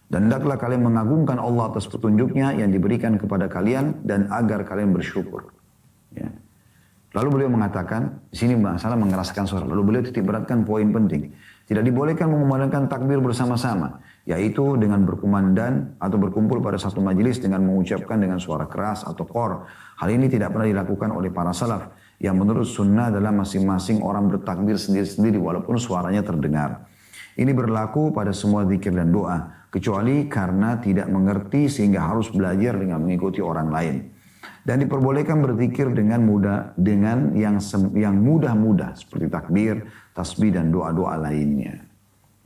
S1: Dan hendaklah kalian mengagungkan Allah atas petunjuknya yang diberikan kepada kalian dan agar kalian bersyukur. Ya. Lalu beliau mengatakan, di sini masalah mengeraskan suara. Lalu beliau titik beratkan poin penting. Tidak dibolehkan mengumandangkan takbir bersama-sama, yaitu dengan berkumandang atau berkumpul pada satu majelis dengan mengucapkan dengan suara keras atau qor. Hal ini tidak pernah dilakukan oleh para salaf, yang menurut sunnah adalah masing-masing orang bertakbir sendiri-sendiri walaupun suaranya terdengar. Ini berlaku pada semua zikir dan doa, kecuali karena tidak mengerti sehingga harus belajar dengan mengikuti orang lain. Dan diperbolehkan berzikir dengan mudah, dengan yang mudah-mudah seperti takbir, tasbih dan doa-doa lainnya.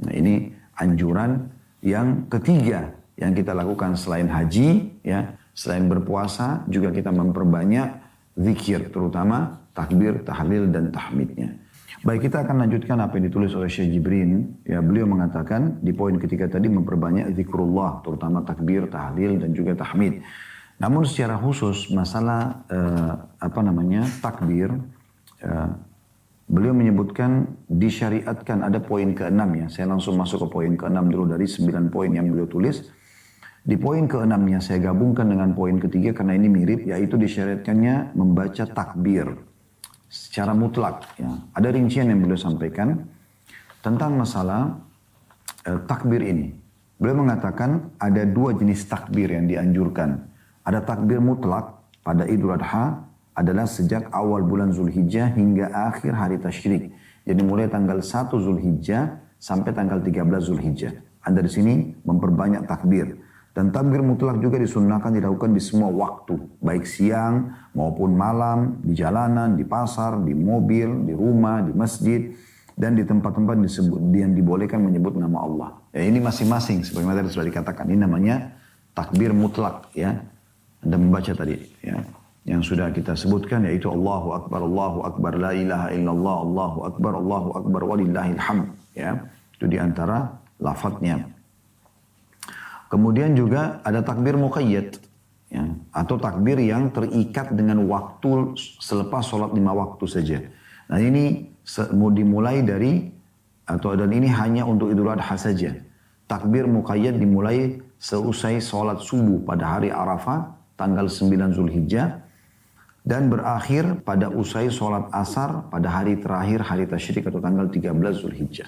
S1: Nah ini anjuran yang ketiga yang kita lakukan selain haji, ya, selain berpuasa juga kita memperbanyak zikir, terutama takbir, tahlil dan tahmidnya. Baik, kita akan lanjutkan apa yang ditulis oleh Syekh Jibrin. Ya, beliau mengatakan di poin ketiga tadi memperbanyak zikrullah, terutama takbir, tahlil dan juga tahmid. Namun secara khusus masalah takbir, beliau menyebutkan disyariatkan ada poin ke-6 ya. Saya langsung masuk ke poin ke-6 dulu dari 9 poin yang beliau tulis. Di poin ke-6-nya saya gabungkan dengan poin ketiga karena ini mirip, yaitu disyariatkannya membaca takbir secara mutlak. Ya. Ada rincian yang beliau sampaikan tentang masalah takbir ini. Beliau mengatakan ada 2 jenis takbir yang dianjurkan. Ada takbir mutlak pada Idul Adha, adalah sejak awal bulan Zulhijjah hingga akhir hari tasyrik. Jadi mulai tanggal 1 Zulhijjah sampai tanggal 13 Zulhijjah. Anda di sini memperbanyak takbir. Dan takbir mutlak juga disunnahkan dilakukan di semua waktu. Baik siang maupun malam, di jalanan, di pasar, di mobil, di rumah, di masjid. Dan di tempat-tempat yang dibolehkan menyebut nama Allah. Ya, ini masing-masing sebagaimana tadi sudah dikatakan. Ini namanya takbir mutlak. Ya. Anda membaca tadi. Ya. Yang sudah kita sebutkan yaitu Allahu Akbar, la ilaha illallah, Allahu Akbar, walillahil hamd. Ya. Itu diantara lafadznya. Kemudian juga ada takbir muqayyad, ya, atau takbir yang terikat dengan waktu selepas sholat 5 waktu saja. Nah ini mau dimulai dari, dan ini hanya untuk Idul Adha saja. Takbir muqayyad dimulai seusai sholat subuh pada hari Arafah, tanggal 9 Zulhijjah, dan berakhir pada usai sholat asar pada hari terakhir hari tasyrik atau tanggal 13 Zulhijjah.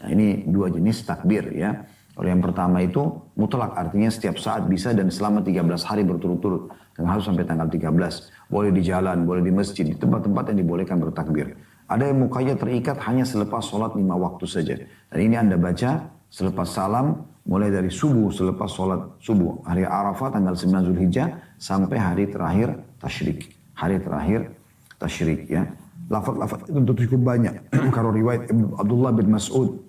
S1: Nah ini 2 jenis takbir ya. Kalau yang pertama itu mutlak, artinya setiap saat bisa dan selama 13 hari berturut-turut. Dan harus sampai tanggal 13. Boleh di jalan, boleh di masjid, di tempat-tempat yang dibolehkan bertakbir. Ada yang muqayyad terikat hanya selepas sholat 5 waktu saja. Dan ini Anda baca selepas salam, mulai dari subuh, selepas sholat subuh. Hari Arafah tanggal 9 Zulhijjah sampai hari terakhir tasyrik. Hari terakhir tasyrik ya. Lafaz-lafaz itu tentu cukup banyak. Kalau riwayat Abdullah bin Mas'ud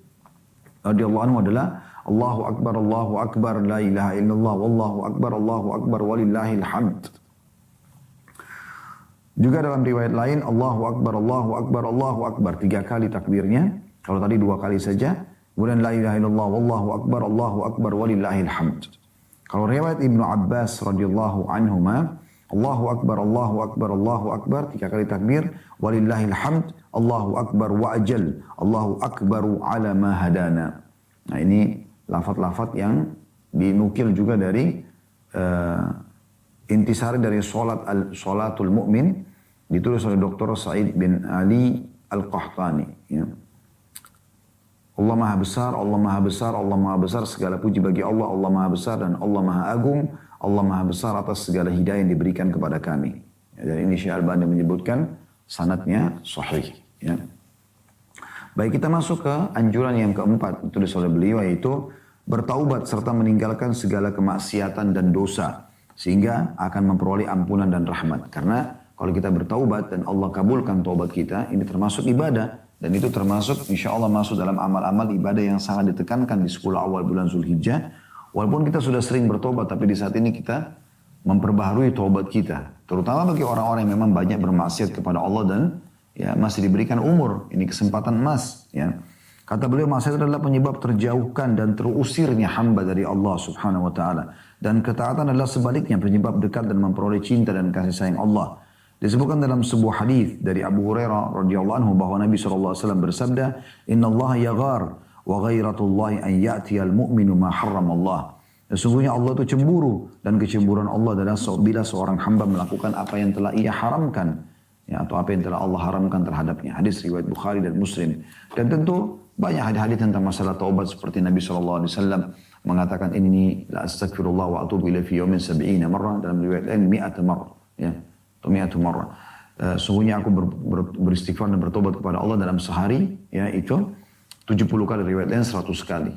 S1: radhiyallahu anhu adalah Allahu Akbar, la ilaha illallah, Allahu Akbar, walillahil hamd. Juga dalam riwayat lain, Allahu Akbar, 3 kali takbirnya. Kalau tadi 2 kali saja. Kemudian la ilaha illallah, Allahu Akbar, walillahil hamd. Kalau riwayat Ibnu Abbas radhiyallahu anhuma, Allahu Akbar, 3 kali takbir, walillahil hamd, Allahu Akbar wa ajal, Allahu Akbaru ala ma hadana. Nah ini lafaz-lafaz yang dinukil juga dari intisari dari sholatul mu'min, ditulis oleh Dr. Said bin Ali Al-Qahtani. Ya. Allah Maha Besar, Allah Maha Besar, Allah Maha Besar, segala puji bagi Allah, Allah Maha Besar dan Allah Maha Agung, Allah Maha Besar atas segala hidayah yang diberikan kepada kami. Ya, dan ini Syekh Albani menyebutkan sanadnya sahih. Ya. Baik, kita masuk ke anjuran yang keempat, ditulis oleh beliau, yaitu bertaubat serta meninggalkan segala kemaksiatan dan dosa, sehingga akan memperoleh ampunan dan rahmat. Karena kalau kita bertaubat dan Allah kabulkan taubat kita, ini termasuk ibadah. Dan itu termasuk insya Allah masuk dalam amal-amal ibadah yang sangat ditekankan di 10 awal bulan Zulhijjah. Walaupun kita sudah sering bertobat, tapi di saat ini kita memperbaharui taubat kita. Terutama bagi orang-orang yang memang banyak bermaksiat kepada Allah dan ya masih diberikan umur, ini kesempatan emas ya. Kata beliau, maksiat adalah penyebab terjauhkan dan terusirnya hamba dari Allah Subhanahu wa taala, dan ketaatan adalah sebaliknya penyebab dekat dan memperoleh cinta dan kasih sayang Allah. Disebutkan dalam sebuah hadis dari Abu Hurairah radhiyallahu anhu bahwa Nabi SAW bersabda, "Innallaha yaghar wa ghairatullahi an ya'tiyal mu'minu ma harrama Allah." Sesungguhnya Allah itu cemburu, dan kecemburuan Allah adalah bila seorang hamba melakukan apa yang telah ia haramkan, ya, atau apa yang telah Allah haramkan terhadapnya. Hadis riwayat Bukhari dan Muslim. Dan tentu banyak hadis-hadis tentang masalah taubat seperti Nabi SAW mengatakan, ini la astaghfirullah wa atubu ilaihi fi yawmin 70 marrah, dalam riwayat lain 100 marrah, ya, atau 100 marrah. Sungguhnya aku beristighfar dan bertobat kepada Allah dalam sehari, ya, itu 70 kali, riwayat lain 100 kali.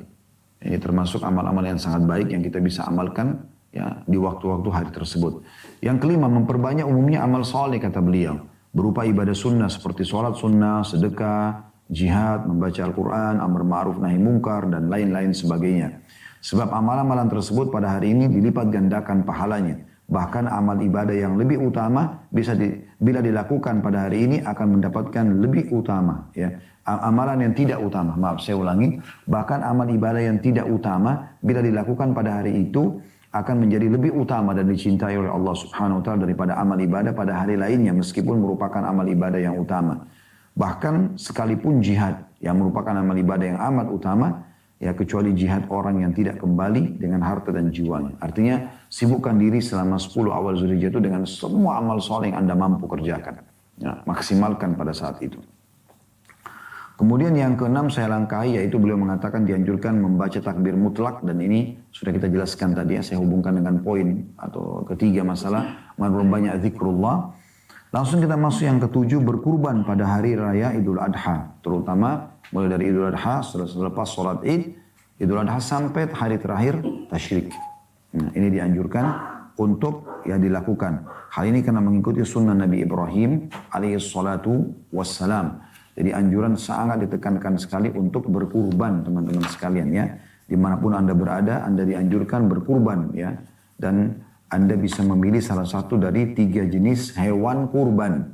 S1: Ini termasuk amal-amal yang sangat baik yang kita bisa amalkan ya di waktu-waktu hari tersebut. Yang kelima, memperbanyak umumnya amal soleh, kata beliau, berupa ibadah sunnah seperti sholat sunnah, sedekah, jihad, membaca Al-Quran, amar ma'ruf nahi mungkar, dan lain-lain sebagainya. Sebab amal-amalan tersebut pada hari ini dilipat gandakan pahalanya. Bahkan amal ibadah yang lebih utama bila dilakukan pada hari ini akan mendapatkan lebih utama. Ya. Amalan yang tidak utama, maaf saya ulangi, bahkan amal ibadah yang tidak utama bila dilakukan pada hari itu akan menjadi lebih utama dan dicintai oleh Allah Subhanahu wa taala daripada amal ibadah pada hari lainnya, meskipun merupakan amal ibadah yang utama. Bahkan sekalipun jihad yang merupakan amal ibadah yang amat utama, ya, kecuali jihad orang yang tidak kembali dengan harta dan jiwanya. Artinya sibukkan diri selama 10 awal Zulhijjah itu dengan semua amal soleh yang Anda mampu kerjakan. Ya, maksimalkan pada saat itu. Kemudian yang keenam saya langkahi, yaitu beliau mengatakan dianjurkan membaca takbir mutlak, dan ini sudah kita jelaskan tadi ya, saya hubungkan dengan poin atau ketiga masalah memperbanyak zikrullah. Langsung kita masuk yang ketujuh, berkurban pada hari raya Idul Adha. Terutama mulai dari Idul Adha, selepas sholat Id, Idul Adha sampai hari terakhir tasyrik. Nah, ini dianjurkan untuk ya dilakukan. Hal ini karena mengikuti sunnah Nabi Ibrahim alaihi salatu wassalam. Jadi anjuran sangat ditekankan sekali untuk berkurban teman-teman sekalian ya. Dimanapun Anda berada, Anda dianjurkan berkurban ya. Dan Anda bisa memilih salah satu dari 3 jenis hewan kurban.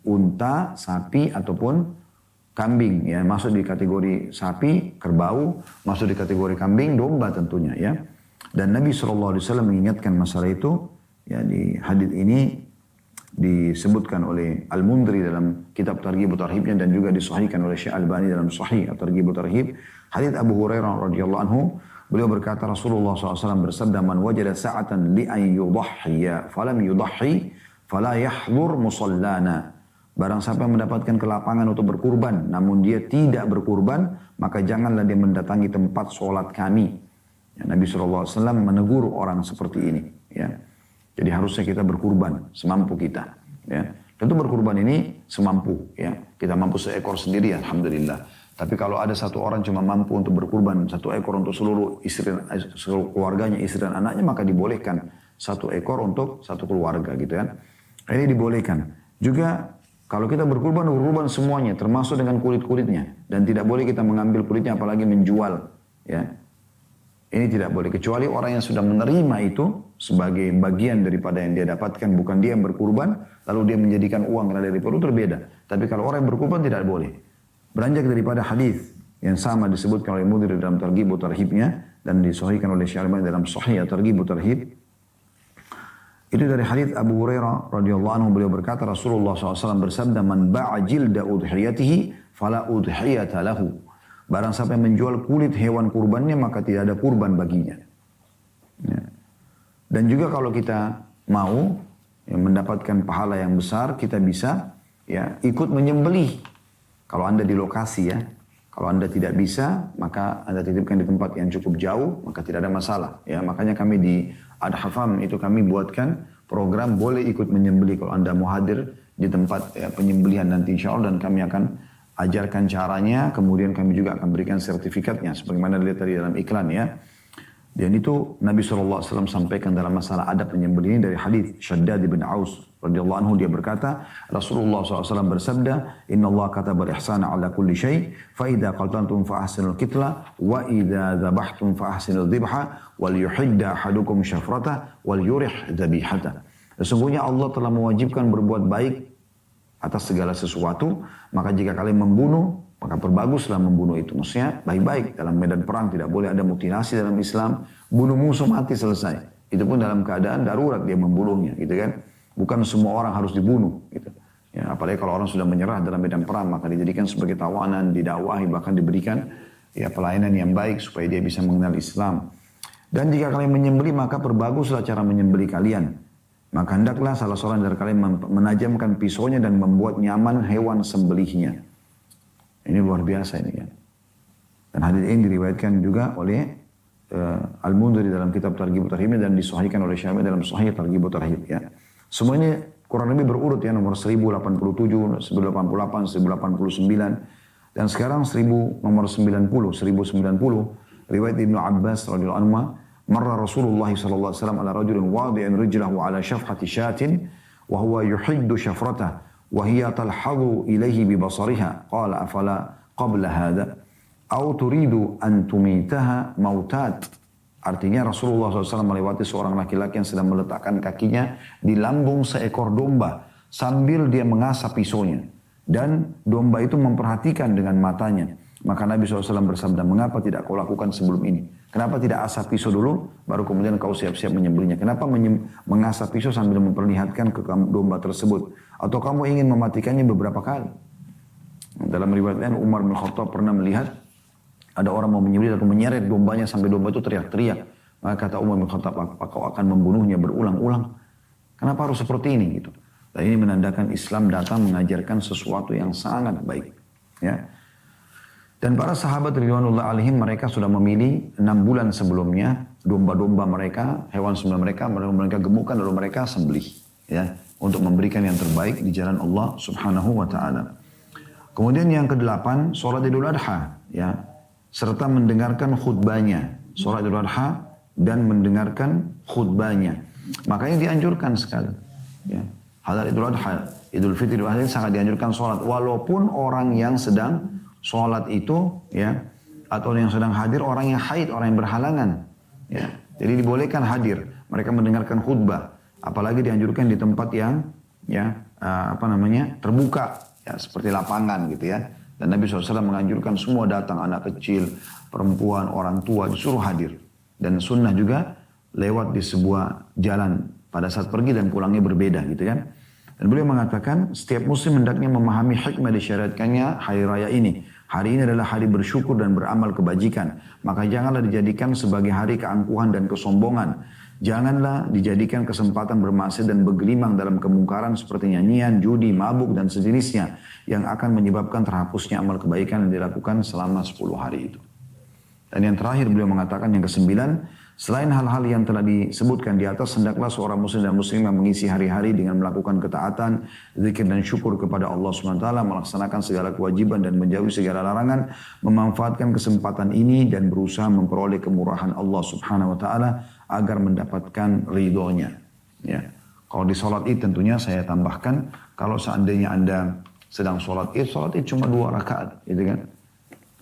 S1: Unta, sapi, ataupun kambing. Ya, masuk di kategori sapi, kerbau, masuk di kategori kambing, domba tentunya ya. Dan Nabi SAW mengingatkan masalah itu. Ya, di hadits ini disebutkan oleh Al-Mundri dalam kitab Targhib wa Tarhibnya dan juga disahihkan oleh Syekh Albani dalam Sahih At-Targhib wa Tarhib. Hadits Abu Hurairah radhiyallahu anhu, beliau berkata Rasulullah SAW bersabda, man wajada sa'atan li an yudahhiya falam yudahhi fala yahdhur musallana. Barang siapa yang mendapatkan kelapangan untuk berkurban namun dia tidak berkurban, maka janganlah dia mendatangi tempat sholat kami. Ya, Nabi SAW menegur orang seperti ini ya. Jadi harusnya kita berkurban semampu kita ya. Tentu berkurban ini semampu ya. Kita mampu seekor sendiri alhamdulillah. Tapi kalau ada satu orang cuma mampu untuk berkurban 1 ekor untuk seluruh keluarganya, istri dan anaknya, maka dibolehkan 1 ekor untuk 1 keluarga gitu kan. Ini dibolehkan. Juga kalau kita berkurban semuanya, termasuk dengan kulit-kulitnya. Dan tidak boleh kita mengambil kulitnya apalagi menjual ya. Ini tidak boleh, kecuali orang yang sudah menerima itu sebagai bagian daripada yang dia dapatkan, bukan dia yang berkurban, lalu dia menjadikan uang dari perut, terbeda. Tapi kalau orang yang berkurban tidak boleh. Beranjak daripada hadis yang sama disebutkan oleh Mudhir dalam Targhib wa Tarhibnya dan disahihkan oleh Syekh Albani dalam Sahih Targhib wa Tarhib. Itu dari hadis Abu Hurairah radhiyallahu anhu, beliau berkata Rasulullah SAW bersabda, man ba'a jilda udhiyatihi fala udhiyata lahu. Barang siapa yang menjual kulit hewan kurbannya, maka tidak ada kurban baginya. Ya. Dan juga kalau kita mau ya, mendapatkan pahala yang besar, kita bisa ya ikut menyembelih. Kalau Anda di lokasi ya, kalau Anda tidak bisa, maka Anda titipkan di tempat yang cukup jauh, maka tidak ada masalah. Ya, makanya kami di Ad-Hafam itu kami buatkan program boleh ikut menyembelih kalau Anda mau hadir di tempat ya, penyembelihan nanti insya Allah, dan kami akan ajarkan caranya, kemudian kami juga akan berikan sertifikatnya, sebagaimana dilihat tadi dalam iklan ya. Dan itu Nabi SAW sampaikan dalam masalah adab menyembelih ini dari hadis Shaddad bin Aus radhiyallahu anhu, dia berkata Rasulullah SAW bersabda, Inna Allah kataba al-ihsana ala kulli syai, fa idza qataltum fa ahsinul qitla, wa idza dzabhtum fa ahsinul dzibha, wal yuhidda ahadukum syafratah, wal yurih dzabihata. Sesungguhnya Allah telah mewajibkan berbuat baik atas segala sesuatu, maka jika kalian membunuh, maka perbaguslah membunuh itu. Maksudnya baik-baik dalam medan perang, tidak boleh ada mutilasi dalam Islam, bunuh musuh mati selesai. Itu pun dalam keadaan darurat dia membunuhnya, gitu kan. Bukan semua orang harus dibunuh, gitu. Ya, apalagi kalau orang sudah menyerah dalam medan perang, maka dijadikan sebagai tawanan, didakwahi, bahkan diberikan ya pelayanan yang baik supaya dia bisa mengenal Islam. Dan jika kalian menyembelih, maka perbaguslah cara menyembelih kalian. Maka hendaklah salah seorang dari kalian menajamkan pisaunya dan membuat nyaman hewan sembelihnya. Ini luar biasa ini kan. Dan hadis ini diriwayatkan juga oleh Al-Mundhir dalam kitab Targhib wa Tarhib dan disahihkan oleh Syekh dalam Sahih Targhib wa Tarhib ya. Semua ini kurang lebih berurut ya, nomor 1087, 1088, 1089 dan sekarang nomor 1090 riwayat Ibnu Abbas radhiyallahu anhu, marra Rasulullah sallallahu alaihi wasallam ala rajulin wadi'in rijlahu ala shafhati syatin wa huwa yuhiddu shafratah wa hiya talhadhu ilayhi bi basariha qala afala qabla hadha aw turidu an tumitaha mautat. Artinya Rasulullah SAW melewati seorang laki-laki yang sedang meletakkan kakinya di lambung seekor domba sambil dia mengasah pisaunya, dan domba itu memperhatikan dengan matanya. Maka Nabi SAW bersabda, mengapa tidak kau lakukan sebelum ini? Kenapa tidak asah pisau dulu, baru kemudian kau siap-siap menyembelihnya? Kenapa mengasah pisau sambil memperlihatkan ke domba tersebut? Atau kamu ingin mematikannya beberapa kali? Dalam riwayat lain, Umar bin Khattab pernah melihat ada orang mau menyembelih atau menyeret dombanya sampai domba itu teriak-teriak. Maka kata Umar bin Khattab, apa kau akan membunuhnya berulang-ulang? Kenapa harus seperti ini? Gitu. Dan ini menandakan Islam datang mengajarkan sesuatu yang sangat baik. Ya. Dan para sahabat ridwanullah alaihim, mereka sudah memilih 6 bulan sebelumnya domba-domba mereka, hewan sembelihan mereka gemukkan lalu mereka sembelih. Ya. untuk memberikan yang terbaik di jalan Allah Subhanahu wa taala. Kemudian yang kedelapan, sholat Idul Adha, ya, serta mendengarkan khutbahnya. Sholat Idul Adha dan mendengarkan khutbahnya. Makanya dianjurkan sekali. Ya. Halal Idul Adha, Idul Fitri, Idul Adha sangat dianjurkan sholat. Walaupun orang yang sedang sholat itu, ya, atau yang sedang hadir orang yang haid, orang yang berhalangan. Ya. Jadi dibolehkan hadir. Mereka mendengarkan khutbah. Apalagi dianjurkan di tempat yang, ya, terbuka. Ya, seperti lapangan gitu ya. Dan Nabi SAW menganjurkan semua datang, anak kecil, perempuan, orang tua, disuruh hadir. Dan sunnah juga lewat di sebuah jalan pada saat pergi dan pulangnya berbeda gitu kan. Dan beliau mengatakan setiap muslim hendaknya memahami hikmah disyariatkannya hari raya ini. Hari ini adalah hari bersyukur dan beramal kebajikan. Maka janganlah dijadikan sebagai hari keangkuhan dan kesombongan. Janganlah dijadikan kesempatan bermaksiat dan bergelimang dalam kemungkaran seperti nyanyian, judi, mabuk, dan sejenisnya yang akan menyebabkan terhapusnya amal kebaikan yang dilakukan selama 10 hari itu. Dan yang terakhir beliau mengatakan yang kesembilan, selain hal-hal yang telah disebutkan di atas, hendaklah seorang muslim dan muslimah mengisi hari-hari dengan melakukan ketaatan, zikir dan syukur kepada Allah SWT, melaksanakan segala kewajiban dan menjauhi segala larangan, memanfaatkan kesempatan ini dan berusaha memperoleh kemurahan Allah SWT agar mendapatkan ridhonya. Ya. Kalau di sholat id tentunya saya tambahkan, kalau seandainya Anda sedang sholat id cuma 2 rakaat, gitu kan.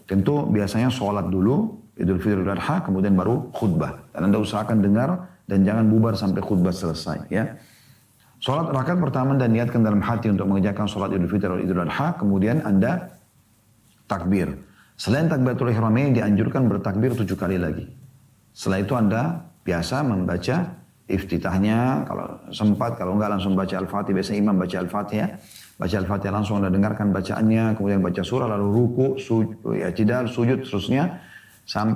S1: Tentu biasanya sholat dulu, Idul Fitri Idul Adha, kemudian baru khutbah. Dan Anda usahakan dengar dan jangan bubar sampai khutbah selesai. Ya. Sholat rakaat pertama dan niatkan dalam hati untuk mengerjakan sholat Idul Fitri atau Idul Adha, kemudian Anda takbir. Selain takbiratul ihramin dianjurkan bertakbir 7 kali lagi. Setelah itu Anda biasa membaca iftitahnya, kalau sempat, kalau enggak langsung baca Al-Fatihah, biasanya imam baca Al-Fatihah. Baca Al-Fatihah langsung Anda dengarkan bacaannya, kemudian baca surah, lalu ruku, i'tidal, sujud, seterusnya.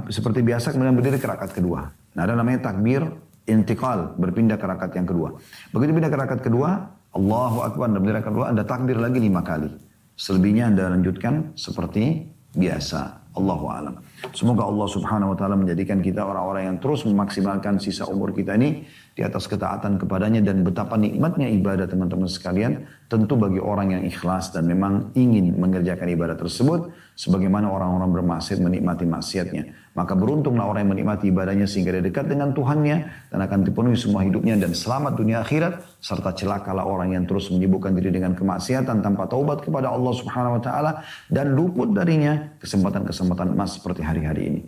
S1: Seperti biasa kemudian berdiri ke rakaat kedua. Nah ada namanya takbir intiqal, berpindah ke rakaat yang kedua. Begitu pindah ke rakaat kedua, Allahu Akbar, dan berdiri ke rakaat kedua, Anda takbir lagi 5 kali. Selebihnya Anda lanjutkan seperti biasa. Allahu a'lam. Semoga Allah Subhanahu wa taala menjadikan kita orang-orang yang terus memaksimalkan sisa umur kita ini di atas ketaatan kepadanya, dan betapa nikmatnya ibadah teman-teman sekalian, tentu bagi orang yang ikhlas dan memang ingin mengerjakan ibadah tersebut sebagaimana orang-orang bermaksiat menikmati maksiatnya. Maka beruntunglah orang yang menikmati ibadahnya sehingga dia dekat dengan Tuhannya dan akan dipenuhi semua hidupnya dan selamat dunia akhirat, serta celakalah orang yang terus menyibukkan diri dengan kemaksiatan tanpa taubat kepada Allah Subhanahu wa taala dan luput darinya kesempatan-kesempatan emas seperti hari-hari ini.